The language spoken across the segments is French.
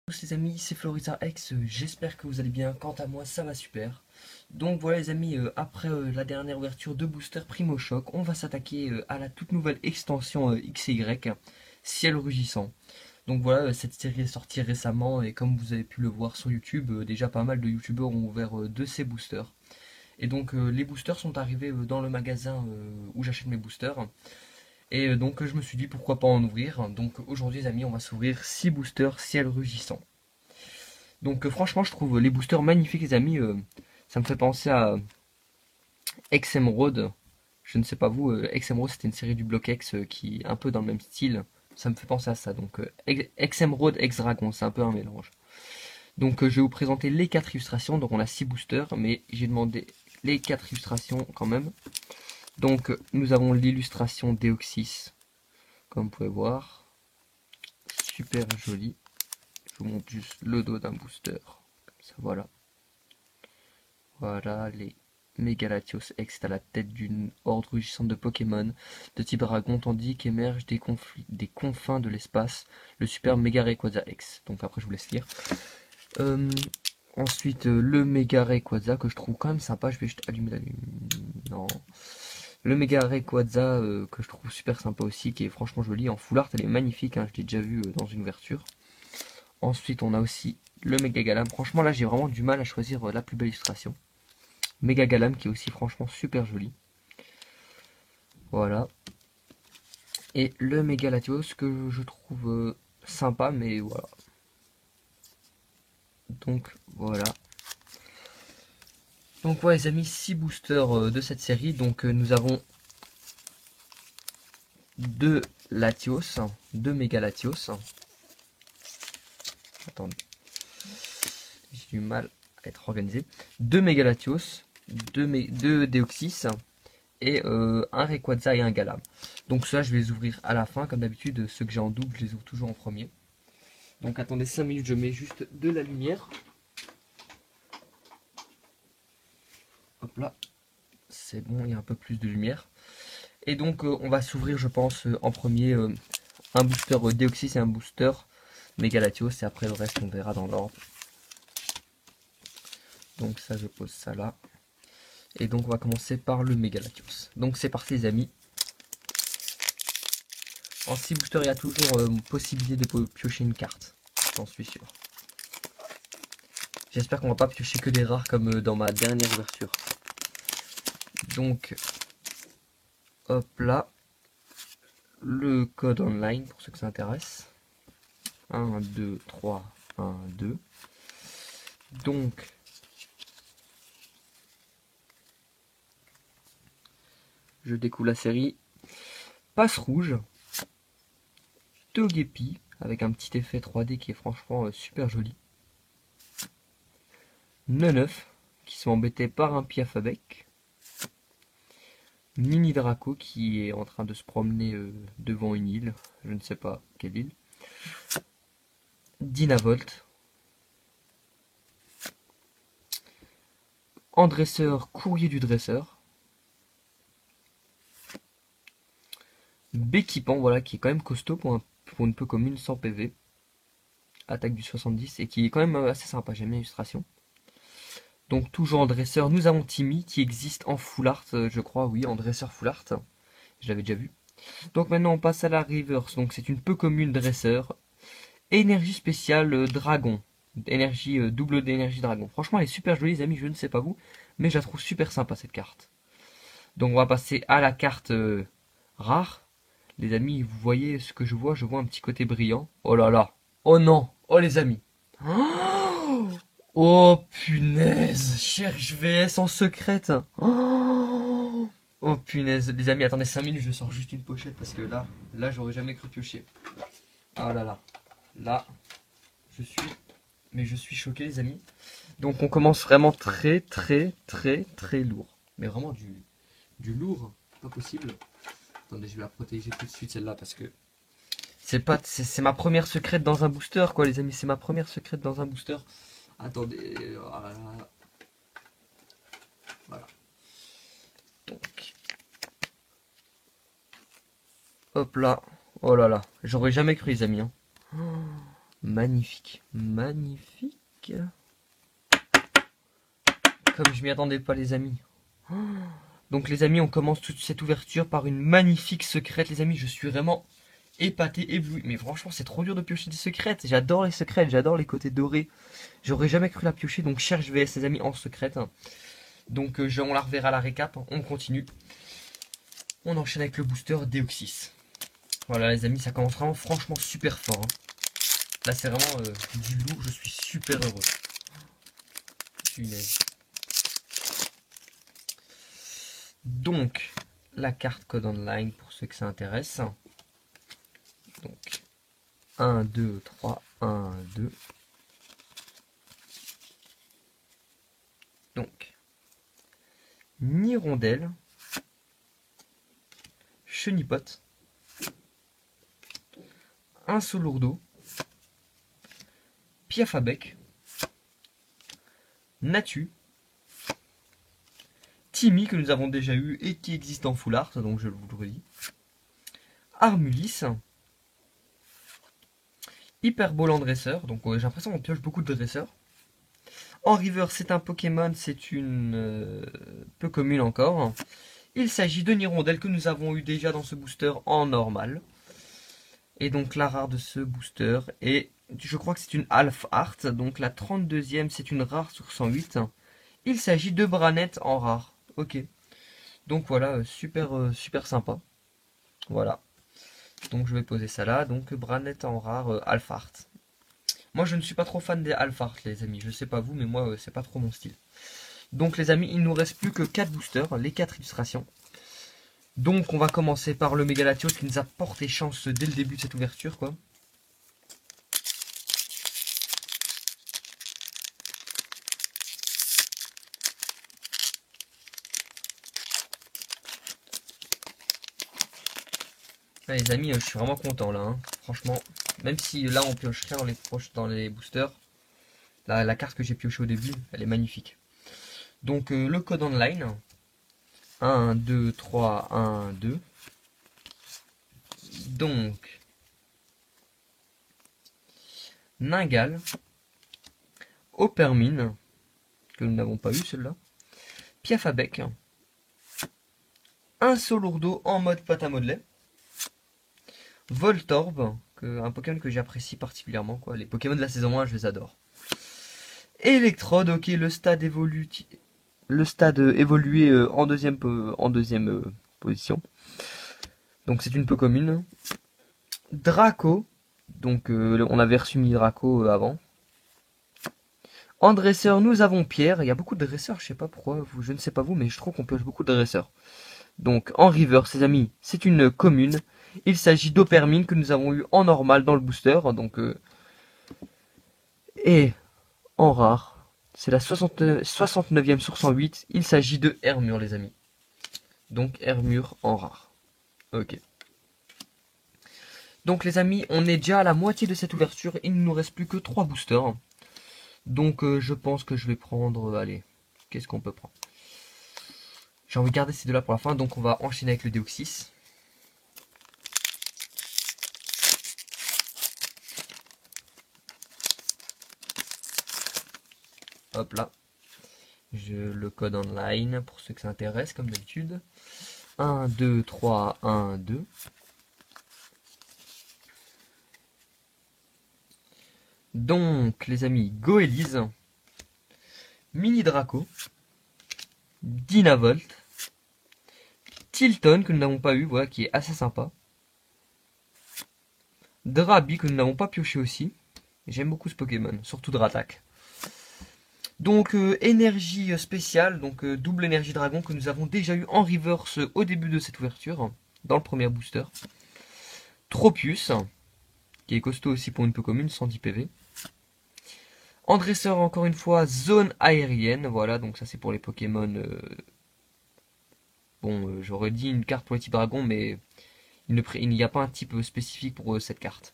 Salut les amis, c'est Florisa X, j'espère que vous allez bien, quant à moi ça va super. Donc voilà les amis, après la dernière ouverture de Booster Primo Choc, on va s'attaquer à la toute nouvelle extension XY, Ciel Rugissant. Donc voilà, cette série est sortie récemment et comme vous avez pu le voir sur YouTube, déjà pas mal de youtubeurs ont ouvert de ces boosters. Et donc les boosters sont arrivés dans le magasin où j'achète mes boosters. Et donc je me suis dit pourquoi pas en ouvrir. Donc aujourd'hui les amis, on va s'ouvrir 6 boosters Ciel Rugissant. Donc franchement, je trouve les boosters magnifiques, les amis. Ça me fait penser à Emerald. Je ne sais pas vous, Emerald c'était une série du bloc X qui est un peu dans le même style. Ça me fait penser à ça. Donc Emerald, X-Dragon, c'est un peu un mélange. Donc je vais vous présenter les 4 illustrations. Donc on a 6 boosters, mais j'ai demandé les 4 illustrations quand même. Donc nous avons l'illustration Deoxys, comme vous pouvez voir. Super joli. Je vous montre juste le dos d'un booster. Comme ça, voilà. Voilà, les Mégalatios X à la tête d'une horde rugissante de Pokémon de type dragon, tandis qu'émerge des confins de l'espace le super Mega Rayquaza X. Donc après je vous laisse lire. Euh, Ensuite le Mega Rayquaza que je trouve quand même sympa. Je vais juste allumer la lumière. Non. Le Mega Rayquaza que je trouve super sympa aussi, qui est franchement joli. En full art elle est magnifique, hein, je l'ai déjà vu dans une ouverture. Ensuite on a aussi le Mega Galam. Franchement là j'ai vraiment du mal à choisir la plus belle illustration. Mega Galam qui est aussi franchement super joli. Voilà. Et le Mega Latios que je trouve sympa, mais voilà. Donc voilà. Donc voilà les amis, 6 boosters de cette série. Donc nous avons 2 Latios, 2 Mega Latios. Attendez, j'ai du mal à être organisé. 2 Mega Latios, 2 Deoxys et un Rayquaza et un Galam. Donc ça je vais les ouvrir à la fin, comme d'habitude, ceux que j'ai en double, je les ouvre toujours en premier. Donc attendez 5 minutes, je mets juste de la lumière. Hop là, c'est bon, il y a un peu plus de lumière. Et donc on va s'ouvrir je pense en premier un booster Deoxys et un booster Megalatios. Et après le reste on verra dans l'ordre. Donc ça je pose ça là. Et donc on va commencer par le Megalatios. Donc c'est parti les amis. En 6 boosters il y a toujours possibilité de piocher une carte. J'en suis sûr. J'espère qu'on va pas piocher que des rares comme dans ma dernière ouverture. Donc hop là. Le code online pour ceux que ça intéresse. 1, 2, 3, 1, 2. Donc je découvre la série Passe Rouge, Togepi, avec un petit effet 3D qui est franchement super joli. Neuf qui sont embêtés par un Piafabec. Mini Draco qui est en train de se promener devant une île, je ne sais pas quelle île. Dynavolt. En dresseur, Courrier du dresseur. Béquipant, voilà, qui est quand même costaud pour une peu commune sans PV. Attaque du 70 et qui est quand même assez sympa, j'aime bien l'illustration. Donc toujours en dresseur, nous avons Timmy qui existe en full art, je crois, oui, en dresseur full art. Je l'avais déjà vu. Donc maintenant on passe à la reverse, donc c'est une peu commune dresseur. Énergie spéciale dragon. Énergie double d'énergie dragon. Franchement elle est super jolie les amis, je ne sais pas vous, mais je la trouve super sympa cette carte. Donc on va passer à la carte rare. Les amis, vous voyez ce que je vois un petit côté brillant. Oh là là. Oh non. Oh les amis. Oh punaise. Cherche VS en secrète. Oh punaise. Les amis, attendez 5 minutes, je sors juste une pochette parce que là j'aurais jamais cru piocher. Ah là là. Là, je suis choqué les amis. Donc on commence vraiment très très très très lourd. Mais vraiment du lourd, pas possible. Attendez, je vais la protéger tout de suite celle-là parce que c'est ma première secrète dans un booster quoi les amis, c'est ma première secrète dans un booster. Attendez, voilà. Donc hop là. Oh là là, j'aurais jamais cru les amis hein. Magnifique, magnifique. Comme je m'y attendais pas, les amis. Donc les amis, on commence toute cette ouverture par une magnifique secrète. Les amis, je suis vraiment épaté, ébloui. Mais franchement, c'est trop dur de piocher des secrètes. J'adore les secrètes, j'adore les côtés dorés. J'aurais jamais cru la piocher, donc cherche VS les amis en secrète. Donc on la reverra à la récap, on continue. On enchaîne avec le booster Deoxys. Voilà les amis, ça commence vraiment franchement super fort. Là c'est vraiment du lourd, je suis super heureux. Punaise. Donc, la carte code online pour ceux que ça intéresse. Donc, 1, 2, 3, 1, 2. Donc, Nirondelle, Chenipote, un Solourdo, Piafabec, Natu, Timmy que nous avons déjà eu et qui existe en full art, donc je vous le redis, Armulis, Hyperbolant dresseur, donc j'ai l'impression qu'on pioche beaucoup de dresseurs. En river, c'est un Pokémon, c'est une peu commune encore. Il s'agit de Nirondelle que nous avons eu déjà dans ce booster en normal. Et donc la rare de ce booster est, je crois que c'est une Half Art, donc la 32e c'est une rare sur 108. Il s'agit de Branette en rare. Ok. Donc voilà, super sympa. Voilà. Donc je vais poser ça là. Donc Branette en rare Half Art. Moi je ne suis pas trop fan des Half Art les amis. Je sais pas vous mais moi c'est pas trop mon style. Donc les amis, il nous reste plus que 4 boosters, les 4 illustrations. Donc on va commencer par le Mégalatios qui nous a porté chance dès le début de cette ouverture quoi. Ouais, les amis, je suis vraiment content là, hein. Franchement, même si là on pioche rien dans les boosters, la carte que j'ai piochée au début, elle est magnifique. Donc le code online, 1, 2, 3, 1, 2. Donc, Ningal, Opermine, que nous n'avons pas eu celui-là, Piafabec, un Solourdo en mode pâte à modeler, Voltorb, un Pokémon que j'apprécie particulièrement, quoi. Les Pokémon de la saison 1, je les adore. Electrode, ok, le stade évolué en deuxième position. Donc c'est une peu commune. Draco, donc on avait reçu Mini Draco avant. En dresseur, nous avons Pierre. Il y a beaucoup de dresseurs, je sais pas pourquoi, je ne sais pas vous, mais je trouve qu'on pioche beaucoup de dresseurs. Donc en river, ses amis, c'est une commune. Il s'agit d'Opermine que nous avons eu en normal dans le booster. Donc et en rare, c'est la 69e sur 108. Il s'agit de Hermure, les amis. Donc Hermure en rare. Ok. Donc les amis, on est déjà à la moitié de cette ouverture. Il ne nous reste plus que 3 boosters. Donc je pense que je vais prendre... allez, qu'est-ce qu'on peut prendre? J'ai envie de garder ces deux-là pour la fin. Donc on va enchaîner avec le Deoxys. Hop là. Le code online pour ceux que ça intéresse, comme d'habitude. 1, 2, 3, 1, 2. Donc, les amis, Goélise, Mini Draco, Dynavolt, Tilton, que nous n'avons pas eu, voilà, qui est assez sympa. Drabi, que nous n'avons pas pioché aussi. J'aime beaucoup ce Pokémon, surtout Dratak. Donc, énergie spéciale, donc double énergie dragon, que nous avons déjà eu en reverse au début de cette ouverture, dans le premier booster. Tropius, qui est costaud aussi pour une peu commune, 110 PV. En dresseur, encore une fois, zone aérienne. Voilà, donc ça c'est pour les Pokémon. Bon, j'aurais dit une carte pour les types dragon, mais il n'y a pas un type spécifique pour cette carte.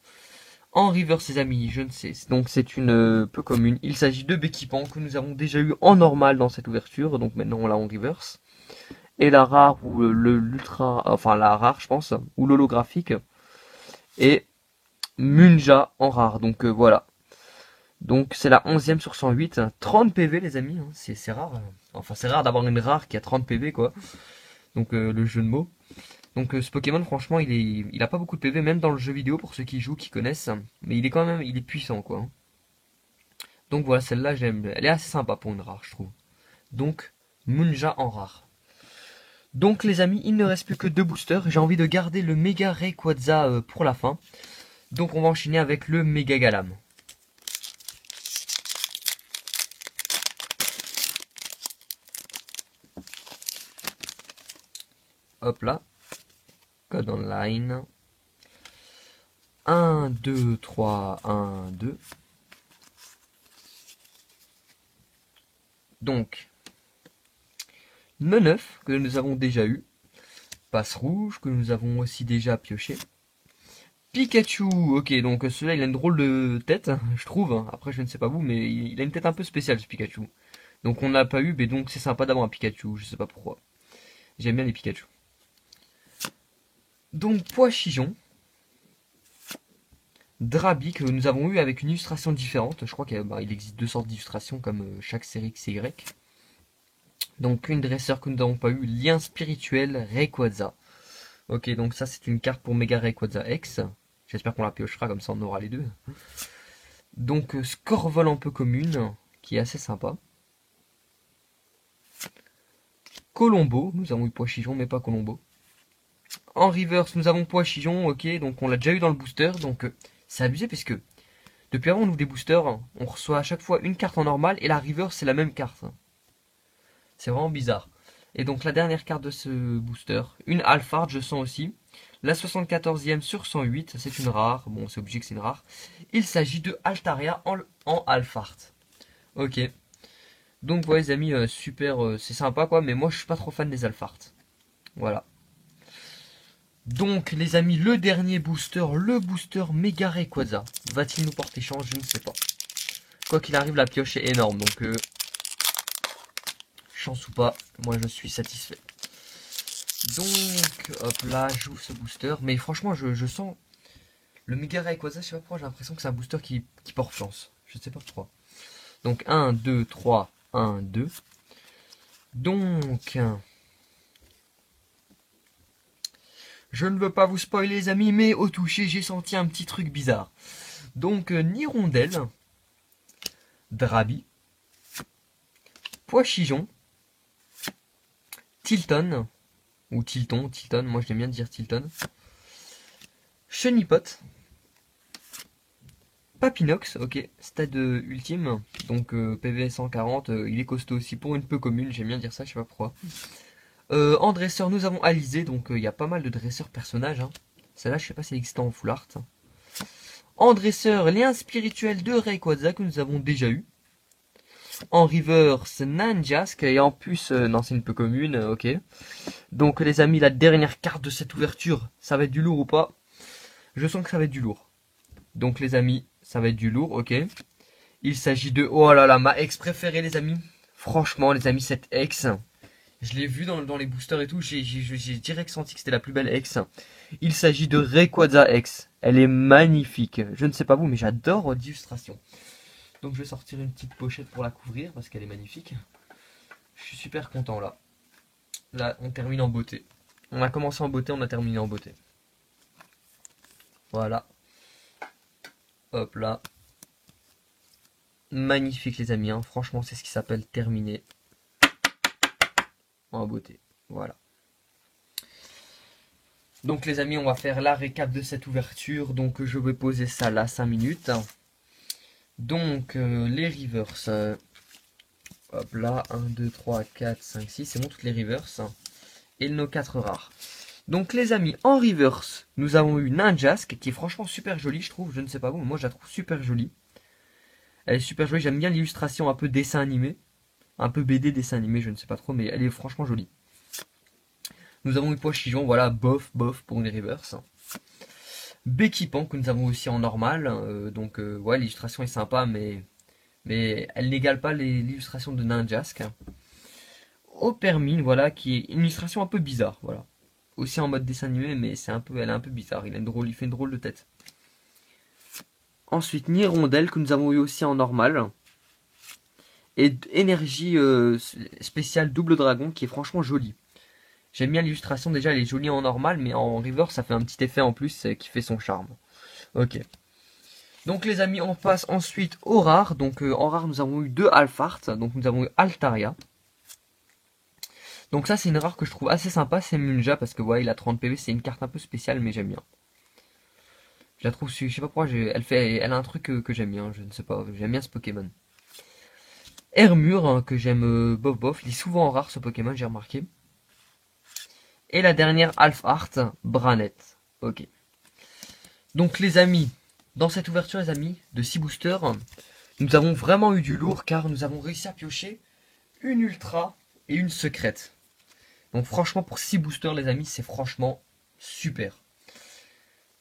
En river, ses amis, je ne sais. Donc c'est une peu commune. Il s'agit de Béquipant que nous avons déjà eu en normal dans cette ouverture. Donc maintenant on l'a en reverse. Et la rare ou l'ultra, enfin la rare je pense, ou l'holographique. Et Munja en rare. Donc voilà. Donc c'est la 11e sur 108. 30 PV les amis, hein. C'est rare. Enfin c'est rare d'avoir une rare qui a 30 PV quoi. Donc le jeu de mots. Donc ce Pokémon franchement il a pas beaucoup de PV même dans le jeu vidéo pour ceux qui jouent, qui connaissent. Mais il est quand même il est puissant quoi. Donc voilà, celle-là j'aime. Elle est assez sympa pour une rare je trouve. Donc Munja en rare. Donc les amis, il ne reste plus que 2 boosters. J'ai envie de garder le Mega Rayquaza pour la fin. Donc on va enchaîner avec le Mega Galam. Hop là. Code online. 1, 2, 3, 1, 2. Donc, Neuf que nous avons déjà eu. Passe rouge que nous avons aussi déjà pioché. Pikachu, ok, donc celui-là il a une drôle de tête, je trouve. Après, je ne sais pas vous, mais il a une tête un peu spéciale ce Pikachu. Donc on n'a pas eu, mais donc c'est sympa d'avoir un Pikachu, je sais pas pourquoi. J'aime bien les Pikachu. Donc Poichijon, Drabi que nous avons eu avec une illustration différente. Je crois qu'il existe 2 sortes d'illustrations comme chaque série XY. Donc une dresseur que nous n'avons pas eu, lien spirituel Rayquaza. Ok, donc ça c'est une carte pour Mega Rayquaza X. J'espère qu'on la piochera, comme ça on aura les deux. Donc Scorvol un peu commune, qui est assez sympa. Colombo, nous avons eu Poichijon mais pas Colombo. En reverse, nous avons Poichijon, ok, donc on l'a déjà eu dans le booster, donc c'est abusé parce que depuis avant on ouvre des boosters, on reçoit à chaque fois une carte en normal et la reverse c'est la même carte. C'est vraiment bizarre. Et donc la dernière carte de ce booster, une Alphard, je sens aussi. La 74e sur 108, c'est une rare. Bon, c'est obligé que c'est une rare. Il s'agit de Altaria en Alphard. Ok. Donc ouais les amis, super, c'est sympa quoi, mais moi je suis pas trop fan des Alphards. Voilà. Donc les amis, le dernier booster, le booster Mega Rayquaza. Va-t-il nous porter chance? Je ne sais pas. Quoi qu'il arrive, la pioche est énorme, donc chance ou pas, moi je suis satisfait. Donc, hop là, j'ouvre ce booster. Mais franchement, je sens le Mega Rayquaza, je sais pas pourquoi, j'ai l'impression que c'est un booster qui porte chance. Je sais pas pourquoi. Donc 1, 2, 3, 1, 2. Donc, je ne veux pas vous spoiler les amis, mais au toucher, j'ai senti un petit truc bizarre. Donc, Nirondelle, Drabi, Poichijon, Tilton, ou Tilton, moi j'aime bien dire Tilton, Chenipot, Papinox, ok, stade ultime, donc PV 140, il est costaud aussi pour une peu commune, j'aime bien dire ça, je sais pas pourquoi. En dresseur, nous avons Alizé, donc il y a pas mal de dresseurs personnages. Hein. Celle-là, je sais pas si elle existe en full art. En dresseur, lien spirituel de Rayquaza que nous avons déjà eu. En reverse, Nanjask, et en plus, non, c'est une peu commune, ok. Donc les amis, la dernière carte de cette ouverture, ça va être du lourd ou pas? Je sens que ça va être du lourd. Donc les amis, ça va être du lourd, ok. Il s'agit de, oh là là, ma ex préférée les amis. Franchement les amis, cette ex, je l'ai vu dans les boosters et tout, j'ai direct senti que c'était la plus belle ex. Il s'agit de Rayquaza X. Elle est magnifique. Je ne sais pas vous, mais j'adore l'illustration. Donc je vais sortir une petite pochette pour la couvrir parce qu'elle est magnifique. Je suis super content là. Là, on termine en beauté. On a commencé en beauté, on a terminé en beauté. Voilà. Hop là. Magnifique les amis. Hein. Franchement, c'est ce qui s'appelle terminer en beauté. Voilà. Donc les amis, on va faire la récap de cette ouverture. Donc je vais poser ça là 5 minutes. Donc les reverse. Hop là, 1, 2, 3, 4, 5, 6. C'est bon, toutes les reverse. Et nos 4 rares. Donc les amis, en reverse, nous avons eu Ninjask, qui est franchement super jolie, je trouve. Je ne sais pas vous, mais moi je la trouve super jolie. Elle est super jolie, j'aime bien l'illustration un peu dessin animé. Un peu BD dessin animé, je ne sais pas trop, mais elle est franchement jolie. Nous avons eu Poichijon, voilà, bof, bof pour une reverse. Béquipant que nous avons aussi en normal. Donc ouais, l'illustration est sympa, mais elle n'égale pas l'illustration de Ninjask. Opermine, voilà, qui est une illustration un peu bizarre, voilà. Aussi en mode dessin animé, mais elle est un peu bizarre. Il fait une drôle de tête. Ensuite, Nirondelle que nous avons eu aussi en normal. Et énergie spéciale double dragon qui est franchement jolie. J'aime bien l'illustration, déjà elle est jolie en normal, mais en river ça fait un petit effet en plus qui fait son charme. Ok. Donc les amis, on passe ensuite au rare. Donc en rare nous avons eu deux Alphart. Donc nous avons eu Altaria. Donc ça c'est une rare que je trouve assez sympa, c'est Munja parce que ouais il a 30 PV, c'est une carte un peu spéciale mais j'aime bien. Je la trouve, je sais pas pourquoi, elle a un truc que j'aime bien, je ne sais pas, j'aime bien ce Pokémon. Hermure, hein, que j'aime bof bof, il est souvent en rare ce Pokémon, j'ai remarqué. Et la dernière Alphart, Branette. Ok. Donc les amis, dans cette ouverture les amis, de 6 boosters, nous avons vraiment eu du lourd car nous avons réussi à piocher une ultra et une secrète. Donc franchement pour 6 boosters les amis, c'est franchement super.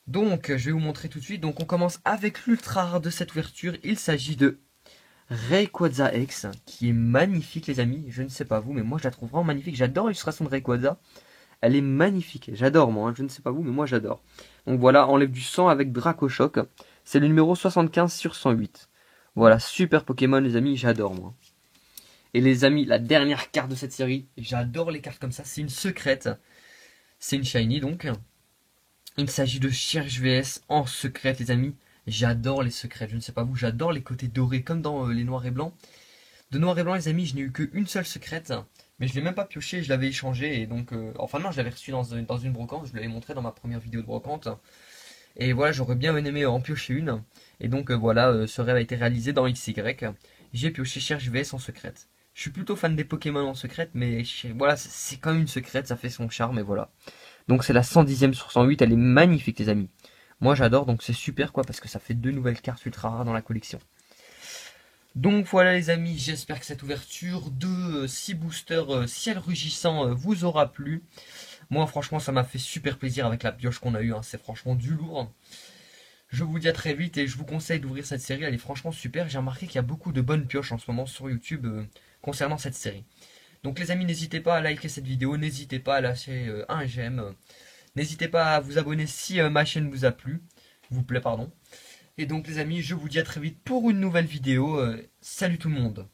Donc je vais vous montrer tout de suite. Donc on commence avec l'ultra rare de cette ouverture. Il s'agit de Rayquaza X, qui est magnifique les amis. Je ne sais pas vous, mais moi je la trouve vraiment magnifique. J'adore l'illustration de Rayquaza. Elle est magnifique. J'adore moi, hein. Je ne sais pas vous, mais moi j'adore. Donc voilà, enlève du sang avec Dracochoc. C'est le numéro 75 sur 108. Voilà, super Pokémon les amis, j'adore moi. Et les amis, la dernière carte de cette série, j'adore les cartes comme ça. C'est une secrète. C'est une shiny donc. Il s'agit de Cherche VS en secrète les amis. J'adore les secrètes, je ne sais pas vous, j'adore les côtés dorés comme dans les noirs et blancs. De noir et blanc les amis, je n'ai eu qu'une seule secrète. Mais je l'ai même pas pioché, je l'avais échangé et donc... enfin non, je l'avais reçu dans une brocante, je vous l'avais montré dans ma première vidéo de brocante. Et voilà, j'aurais bien aimé en piocher une. Et donc voilà, ce rêve a été réalisé dans XY. J'ai pioché Cherche VS en secrète. Je suis plutôt fan des Pokémon en secrète, mais voilà, c'est quand même une secrète, ça fait son charme et voilà. Donc c'est la 110e sur 108, elle est magnifique les amis. Moi j'adore, donc c'est super quoi, parce que ça fait deux nouvelles cartes ultra rares dans la collection. Donc voilà les amis, j'espère que cette ouverture de 6 boosters ciel rugissant vous aura plu. Moi franchement ça m'a fait super plaisir avec la pioche qu'on a eue, hein. C'est franchement du lourd. Je vous dis à très vite et je vous conseille d'ouvrir cette série, elle est franchement super. J'ai remarqué qu'il y a beaucoup de bonnes pioches en ce moment sur YouTube concernant cette série. Donc les amis, n'hésitez pas à liker cette vidéo, n'hésitez pas à lâcher un j'aime. N'hésitez pas à vous abonner si ma chaîne vous plaît pardon. Et donc les amis, je vous dis à très vite pour une nouvelle vidéo. Salut tout le monde.